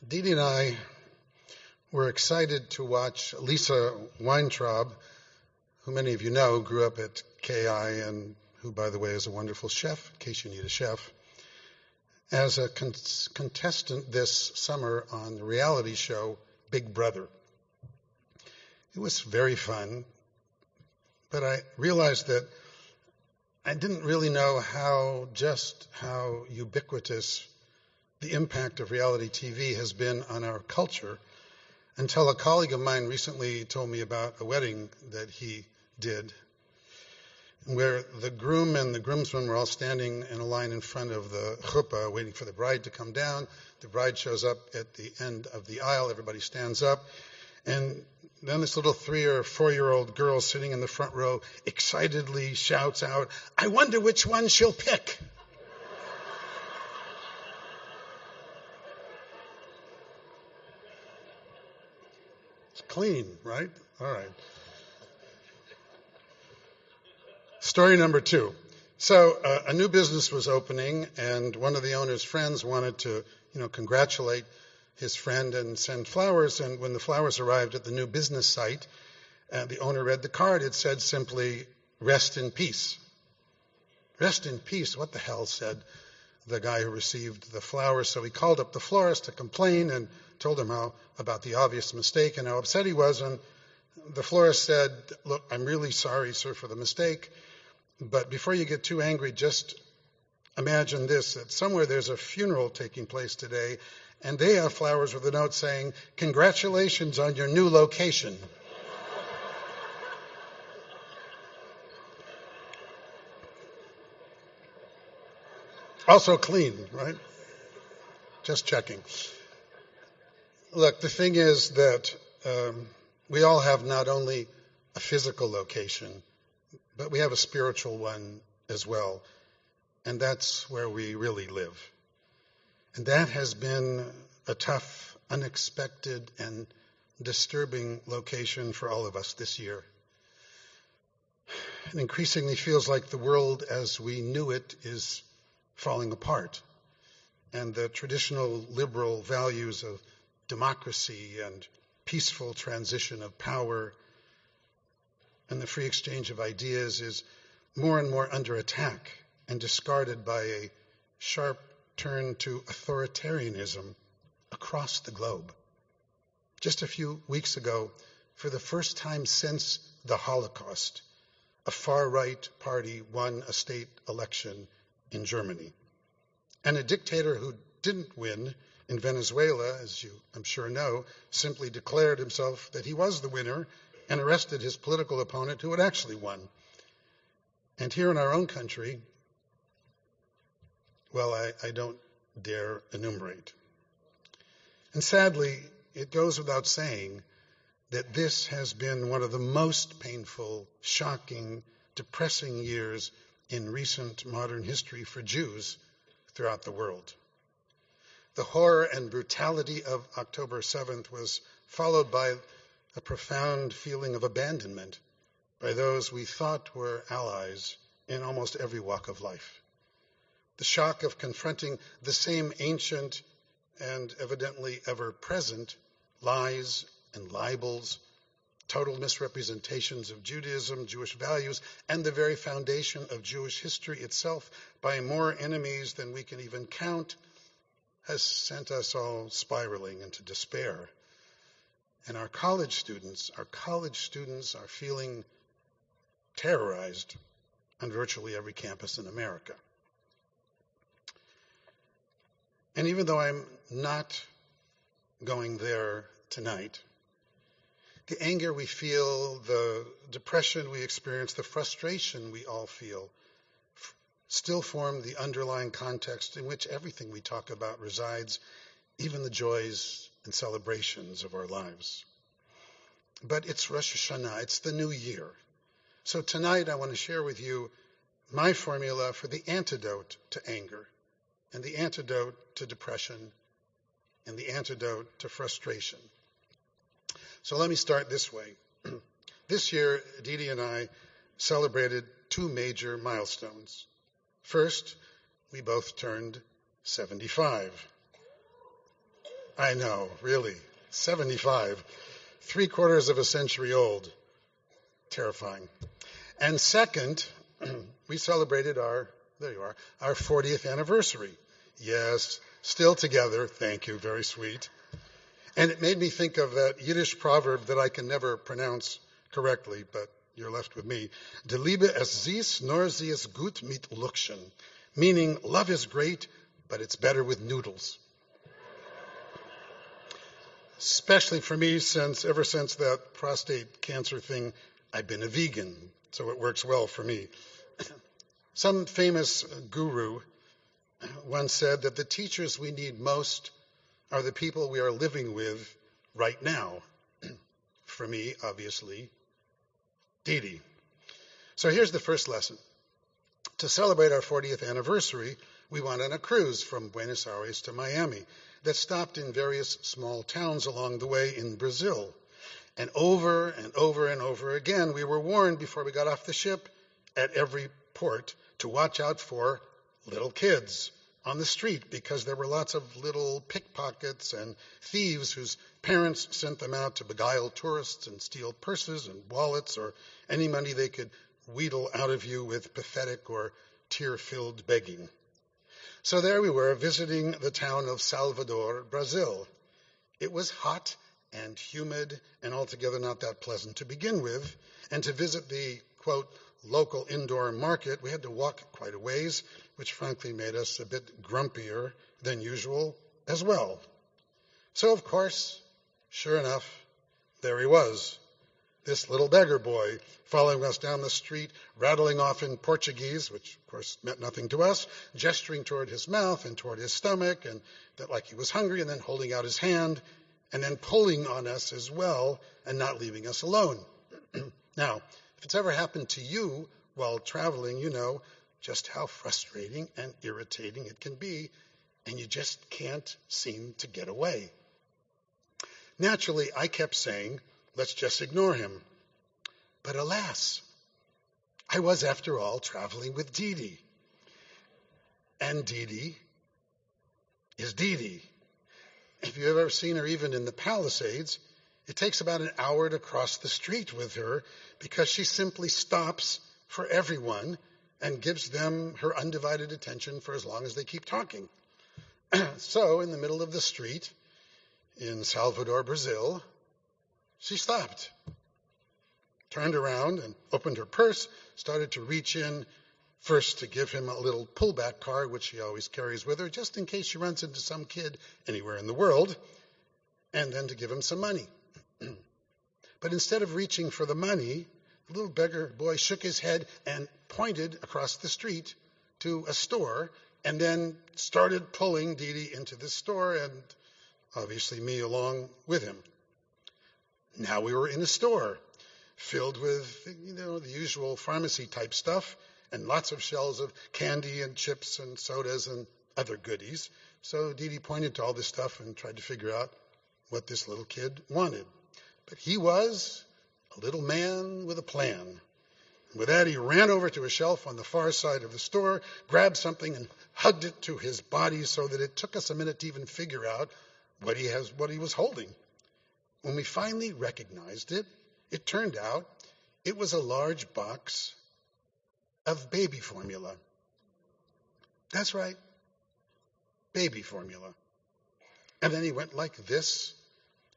Dee Dee and I were excited to watch Lisa Weintraub, who many of you know grew up at KI and who, by the way, is a wonderful chef, in case you need a chef, as a contestant this summer on the reality show Big Brother. It was very fun, but I realized that I didn't really know how ubiquitous the impact of reality TV has been on our culture until a colleague of mine recently told me about a wedding that he did where the groom and the groomsmen were all standing in a line in front of the chuppah waiting for the bride to come down. The bride shows up at the end of the aisle. Everybody stands up. And then this little 3 or 4-year-old girl sitting in the front row excitedly shouts out, "I wonder which one she'll pick." It's clean, right? All right. Story number 2. So a new business was opening, and one of the owner's friends wanted to, congratulate his friend and send flowers. And when the flowers arrived at the new business site, the owner read the card. It said simply, "Rest in peace." Rest in peace? What the hell, said the guy who received the flowers. So he called up the florist to complain and told him about the obvious mistake and how upset he was. And the florist said, "Look, I'm really sorry, sir, for the mistake. But before you get too angry, just imagine this, that somewhere there's a funeral taking place today, and they have flowers with a note saying, 'Congratulations on your new location.'" Also clean, right? Just checking. Look, the thing is that we all have not only a physical location, but we have a spiritual one as well. And that's where we really live. And that has been a tough, unexpected, and disturbing location for all of us this year. It increasingly feels like the world as we knew it is falling apart. And the traditional liberal values of democracy and peaceful transition of power and the free exchange of ideas is more and more under attack and discarded by a sharp turn to authoritarianism across the globe. Just a few weeks ago, for the first time since the Holocaust, a far-right party won a state election in Germany. And a dictator who didn't win in Venezuela, as you I'm sure know, simply declared himself that he was the winner and arrested his political opponent who had actually won. And here in our own country, well, I don't dare enumerate. And sadly, it goes without saying that this has been one of the most painful, shocking, depressing years in recent modern history for Jews throughout the world. The horror and brutality of October 7th was followed by a profound feeling of abandonment by those we thought were allies in almost every walk of life. The shock of confronting the same ancient and evidently ever-present lies and libels, total misrepresentations of Judaism, Jewish values, and the very foundation of Jewish history itself by more enemies than we can even count, has sent us all spiraling into despair. And our college students are feeling terrorized on virtually every campus in America. And even though I'm not going there tonight, the anger we feel, the depression we experience, the frustration we all feel still form the underlying context in which everything we talk about resides, even the joys and celebrations of our lives. But it's Rosh Hashanah, it's the new year. So tonight I want to share with you my formula for the antidote to anger, and the antidote to depression, and the antidote to frustration. So let me start this way. This year, Dee Dee and I celebrated 2 major milestones. First, we both turned 75. I know, really. 75. 3/4 of a century old. Terrifying. And second, we celebrated our 40th anniversary. Yes, still together. Thank you. Very sweet. And it made me think of that Yiddish proverb that I can never pronounce correctly, but you're left with me. De Liebe ist süß, nur sie ist gut mit Lückchen. Meaning, love is great, but it's better with noodles. Especially for me, ever since that prostate cancer thing, I've been a vegan, so it works well for me. Some famous guru once said that the teachers we need most are the people we are living with right now. For me, obviously, Didi. So here's the first lesson. To celebrate our 40th anniversary, we went on a cruise from Buenos Aires to Miami that stopped in various small towns along the way in Brazil. And over and over and over again, we were warned before we got off the ship at every port to watch out for little kids on the street, because there were lots of little pickpockets and thieves whose parents sent them out to beguile tourists and steal purses and wallets or any money they could wheedle out of you with pathetic or tear-filled begging. So there we were, visiting the town of Salvador, Brazil. It was hot and humid and altogether not that pleasant to begin with, and to visit the, quote, local indoor market, we had to walk quite a ways, which frankly made us a bit grumpier than usual as well. So, of course, sure enough, there he was, this little beggar boy, following us down the street, rattling off in Portuguese, which, of course, meant nothing to us, gesturing toward his mouth and toward his stomach, and that like he was hungry, and then holding out his hand, and then pulling on us as well, and not leaving us alone. Now, if it's ever happened to you while traveling, you know just how frustrating and irritating it can be, and you just can't seem to get away. Naturally, I kept saying, let's just ignore him. But alas, I was, after all, traveling with Didi. And Didi is Didi. If you've ever seen her even in the Palisades, it takes about an hour to cross the street with her, because she simply stops for everyone and gives them her undivided attention for as long as they keep talking. So, in the middle of the street in Salvador, Brazil, she stopped, turned around and opened her purse, started to reach in, first to give him a little pullback card, which she always carries with her, just in case she runs into some kid anywhere in the world, and then to give him some money. But instead of reaching for the money, the little beggar boy shook his head and pointed across the street to a store, and then started pulling Didi into the store, and obviously me along with him. Now we were in a store filled with, the usual pharmacy-type stuff, and lots of shelves of candy and chips and sodas and other goodies. So Didi pointed to all this stuff and tried to figure out what this little kid wanted. But he was a little man with a plan. With that, he ran over to a shelf on the far side of the store, grabbed something, and hugged it to his body so that it took us a minute to even figure out what he was holding. When we finally recognized it, it turned out it was a large box of baby formula. That's right, baby formula. And then he went like this,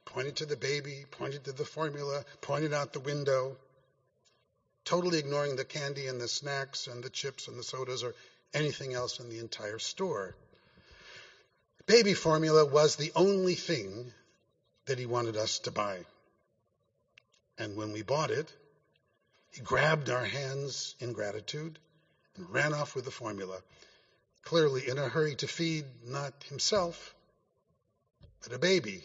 pointed to the baby, pointed to the formula, pointed out the window, totally ignoring the candy and the snacks and the chips and the sodas or anything else in the entire store. Baby formula was the only thing that he wanted us to buy. And when we bought it, he grabbed our hands in gratitude and ran off with the formula, clearly in a hurry to feed not himself, but a baby,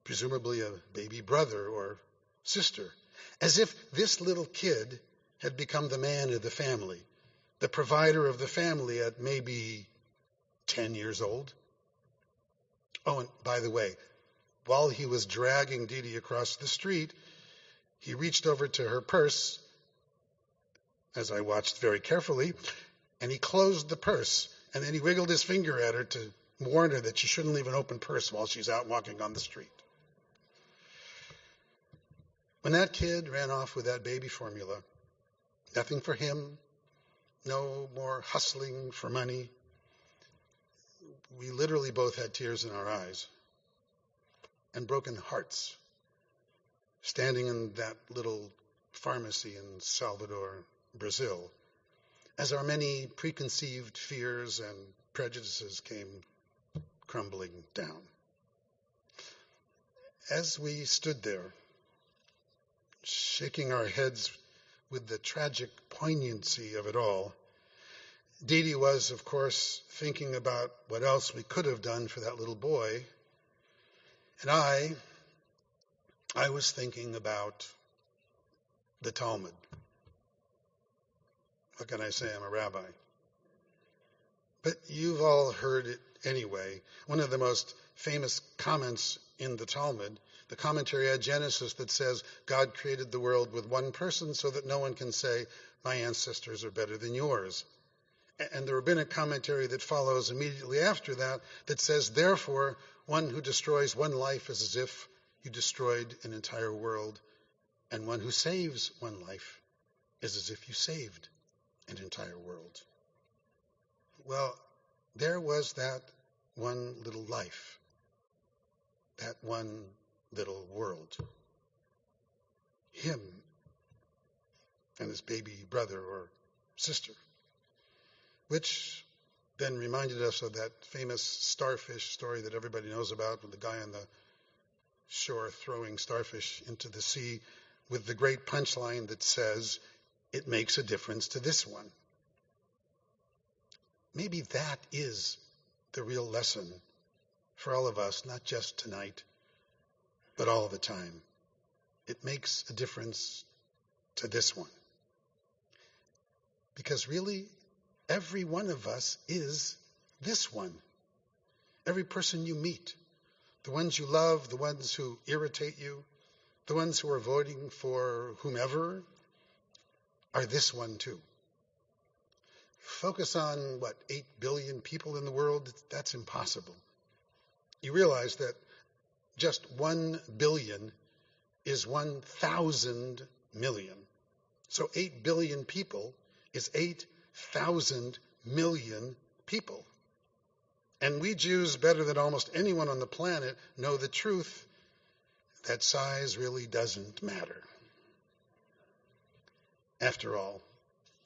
presumably a baby brother or sister, as if this little kid had become the man of the family, the provider of the family at maybe 10 years old. Oh, and by the way, while he was dragging Didi across the street, he reached over to her purse, as I watched very carefully, and he closed the purse, and then he wiggled his finger at her to warned her that she shouldn't leave an open purse while she's out walking on the street. When that kid ran off with that baby formula, nothing for him, no more hustling for money, we literally both had tears in our eyes and broken hearts, standing in that little pharmacy in Salvador, Brazil, as our many preconceived fears and prejudices came crumbling down. As we stood there, shaking our heads with the tragic poignancy of it all, Dee Dee was, of course, thinking about what else we could have done for that little boy. And I was thinking about the Talmud. What can I say? I'm a rabbi. But you've all heard it anyway. One of the most famous comments in the Talmud, the commentary at Genesis that says God created the world with one person so that no one can say, my ancestors are better than yours. And the rabbinic commentary that follows immediately after that says, therefore, one who destroys one life is as if you destroyed an entire world, and one who saves one life is as if you saved an entire world. Well, there was that one little life, that one little world. Him and his baby brother or sister, which then reminded us of that famous starfish story that everybody knows about, with the guy on the shore throwing starfish into the sea with the great punchline that says, it makes a difference to this one. Maybe that is the real lesson for all of us, not just tonight, but all the time. It makes a difference to this one. Because really, every one of us is this one. Every person you meet, the ones you love, the ones who irritate you, the ones who are voting for whomever, are this one too. Focus on, 8 billion people in the world? That's impossible. You realize that just 1 billion is 1,000 million. So 8 billion people is 8,000 million people. And we Jews, better than almost anyone on the planet, know the truth that size really doesn't matter. After all,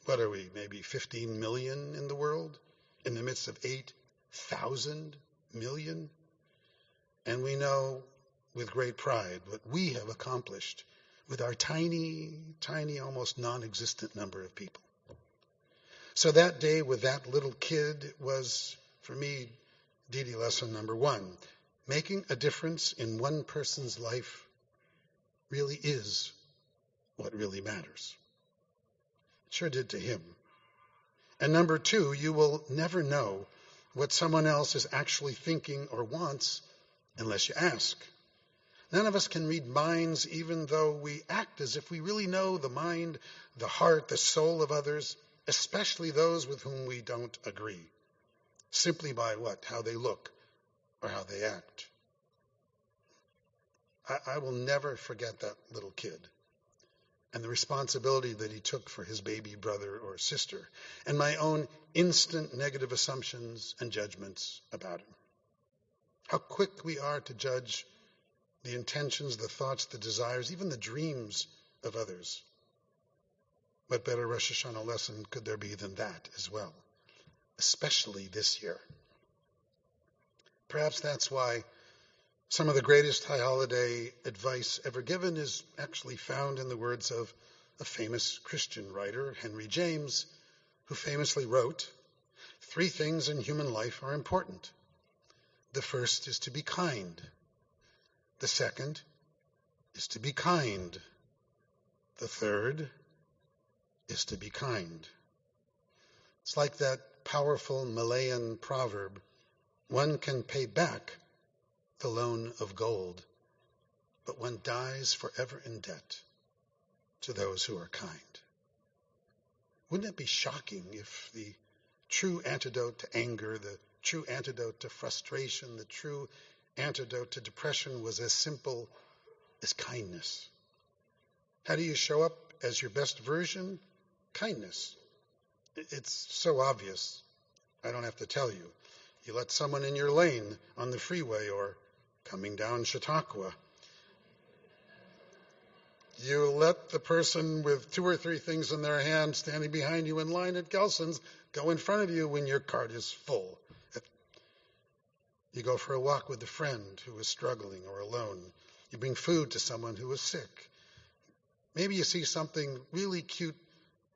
what are we, maybe 15 million in the world, in the midst of 8,000 million? And we know with great pride what we have accomplished with our tiny, tiny, almost non-existent number of people. So that day with that little kid was, for me, Dee Dee lesson number 1. Making a difference in one person's life really is what really matters. It sure did to him. And number 2, you will never know what someone else is actually thinking or wants unless you ask. None of us can read minds, even though we act as if we really know the mind, the heart, the soul of others, especially those with whom we don't agree, simply by how they look or how they act. I will never forget that little kid and the responsibility that he took for his baby brother or sister, and my own instant negative assumptions and judgments about him. How quick we are to judge the intentions, the thoughts, the desires, even the dreams of others. What better Rosh Hashanah lesson could there be than that as well, especially this year? Perhaps that's why some of the greatest high holiday advice ever given is actually found in the words of a famous Christian writer, Henry James, who famously wrote, 3 things in human life are important. The first is to be kind. The second is to be kind. The third is to be kind. It's like that powerful Malayan proverb, one can pay back the loan of gold, but one dies forever in debt to those who are kind. Wouldn't it be shocking if the true antidote to anger, the true antidote to frustration, the true antidote to depression was as simple as kindness. How do you show up as your best version? Kindness. It's so obvious. I don't have to tell you. You let someone in your lane on the freeway or coming down Chautauqua. You let the person with 2 or 3 things in their hand standing behind you in line at Gelson's go in front of you when your cart is full. You go for a walk with a friend who is struggling or alone. You bring food to someone who is sick. Maybe you see something really cute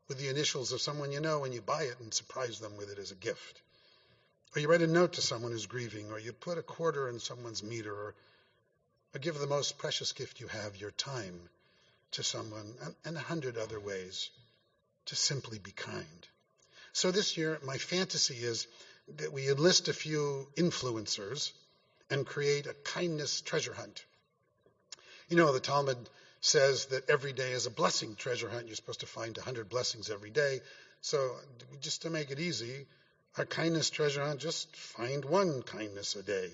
with the initials of someone you know and you buy it and surprise them with it as a gift. Or you write a note to someone who's grieving, or you put a quarter in someone's meter, or give the most precious gift you have, your time, to someone, and 100 other ways to simply be kind. So this year, my fantasy is that we enlist a few influencers and create a kindness treasure hunt. You know, the Talmud says that every day is a blessing treasure hunt. You're supposed to find 100 blessings every day. So just to make it easy, our kindness treasure hunt, just find 1 kindness a day.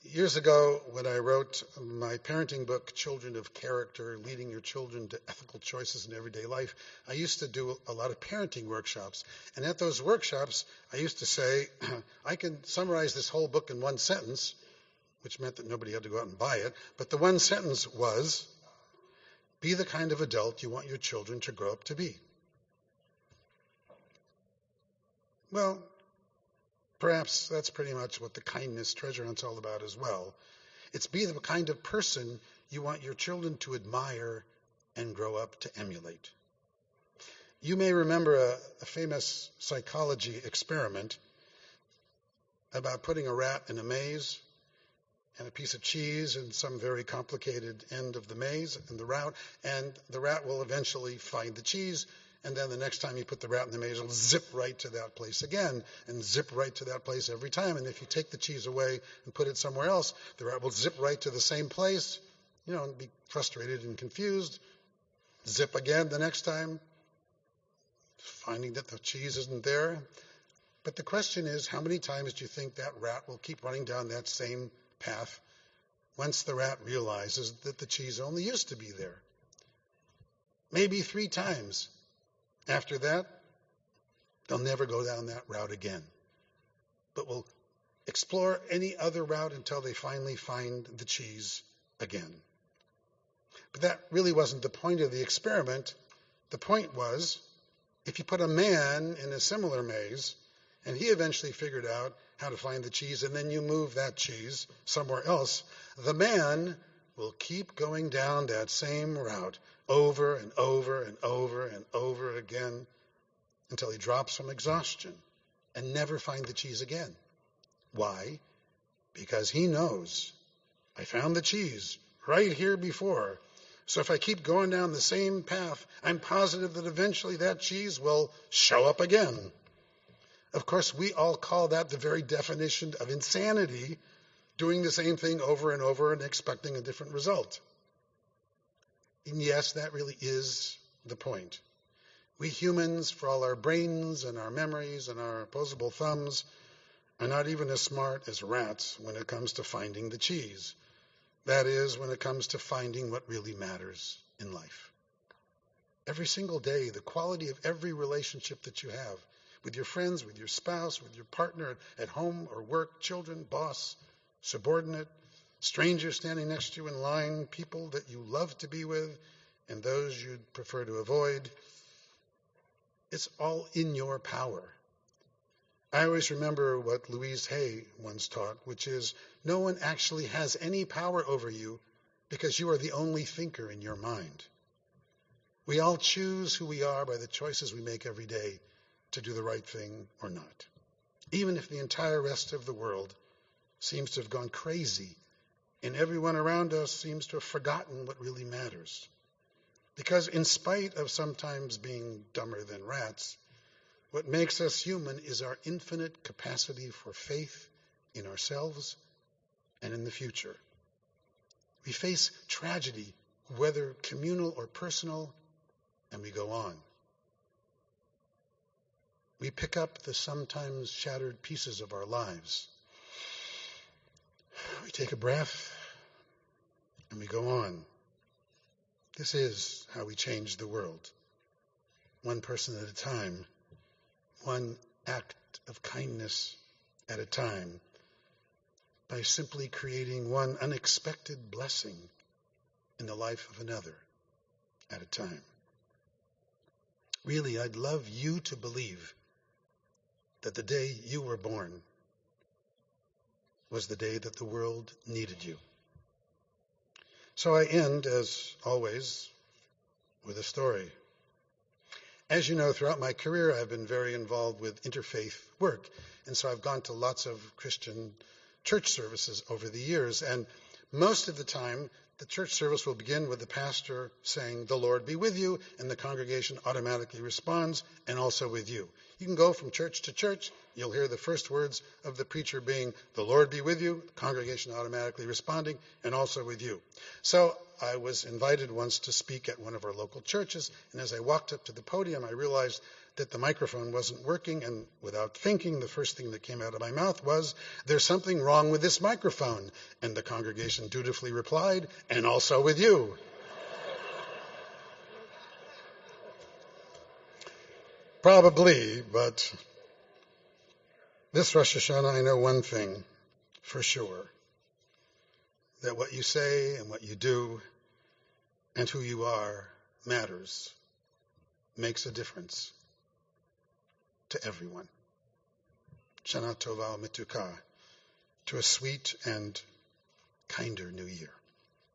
Years ago, when I wrote my parenting book, Children of Character, Leading Your Children to Ethical Choices in Everyday Life, I used to do a lot of parenting workshops. And at those workshops, I used to say, I can summarize this whole book in 1 sentence, which meant that nobody had to go out and buy it. But the 1 sentence was, be the kind of adult you want your children to grow up to be. Well, perhaps that's pretty much what the kindness treasure hunt's all about as well. It's be the kind of person you want your children to admire and grow up to emulate. You may remember a famous psychology experiment about putting a rat in a maze and a piece of cheese in some very complicated end of the maze and the route, and the rat will eventually find the cheese. And then the next time you put the rat in the maze, it'll zip right to that place again and zip right to that place every time. And if you take the cheese away and put it somewhere else, the rat will zip right to the same place, and be frustrated and confused. Zip again the next time, finding that the cheese isn't there. But the question is, how many times do you think that rat will keep running down that same path once the rat realizes that the cheese only used to be there? Maybe 3 times. After that, they'll never go down that route again, but will explore any other route until they finally find the cheese again. But that really wasn't the point of the experiment. The point was, if you put a man in a similar maze, and he eventually figured out how to find the cheese, and then you move that cheese somewhere else, the man will keep going down that same route over and over and over and over again until he drops from exhaustion and never find the cheese again. Why? Because he knows, I found the cheese right here before. So if I keep going down the same path, I'm positive that eventually that cheese will show up again. Of course, we all call that the very definition of insanity, doing the same thing over and over and expecting a different result. And yes, that really is the point. We humans, for all our brains and our memories and our opposable thumbs, are not even as smart as rats when it comes to finding the cheese. That is, when it comes to finding what really matters in life. Every single day, the quality of every relationship that you have with your friends, with your spouse, with your partner at home or work, children, boss, subordinate, strangers standing next to you in line, people that you love to be with, and those you'd prefer to avoid. It's all in your power. I always remember what Louise Hay once taught, which is no one actually has any power over you because you are the only thinker in your mind. We all choose who we are by the choices we make every day to do the right thing or not, even if the entire rest of the world seems to have gone crazy and everyone around us seems to have forgotten what really matters. Because in spite of sometimes being dumber than rats, what makes us human is our infinite capacity for faith in ourselves and in the future. We face tragedy, whether communal or personal, and we go on. We pick up the sometimes shattered pieces of our lives. We take a breath and we go on. This is how we change the world. One person at a time, one act of kindness at a time, by simply creating one unexpected blessing in the life of another at a time. Really, I'd love you to believe that the day you were born was the day that the world needed you. So I end, as always, with a story. As you know, throughout my career, I've been very involved with interfaith work, and so I've gone to lots of Christian church services over the years, and most of the time, the church service will begin with the pastor saying, "The Lord be with you," and the congregation automatically responds, "And also with you." You can go from church to church. You'll hear the first words of the preacher being, "The Lord be with you," the congregation automatically responding, "And also with you." So I was invited once to speak at one of our local churches, and as I walked up to the podium, I realized that the microphone wasn't working, and without thinking, the first thing that came out of my mouth was, "There's something wrong with this microphone." And the congregation dutifully replied, "And also with you." Probably, but this Rosh Hashanah, I know one thing for sure, that what you say and what you do and who you are matters, makes a difference to everyone. Shana Tova Mituka, to a sweet and kinder new year.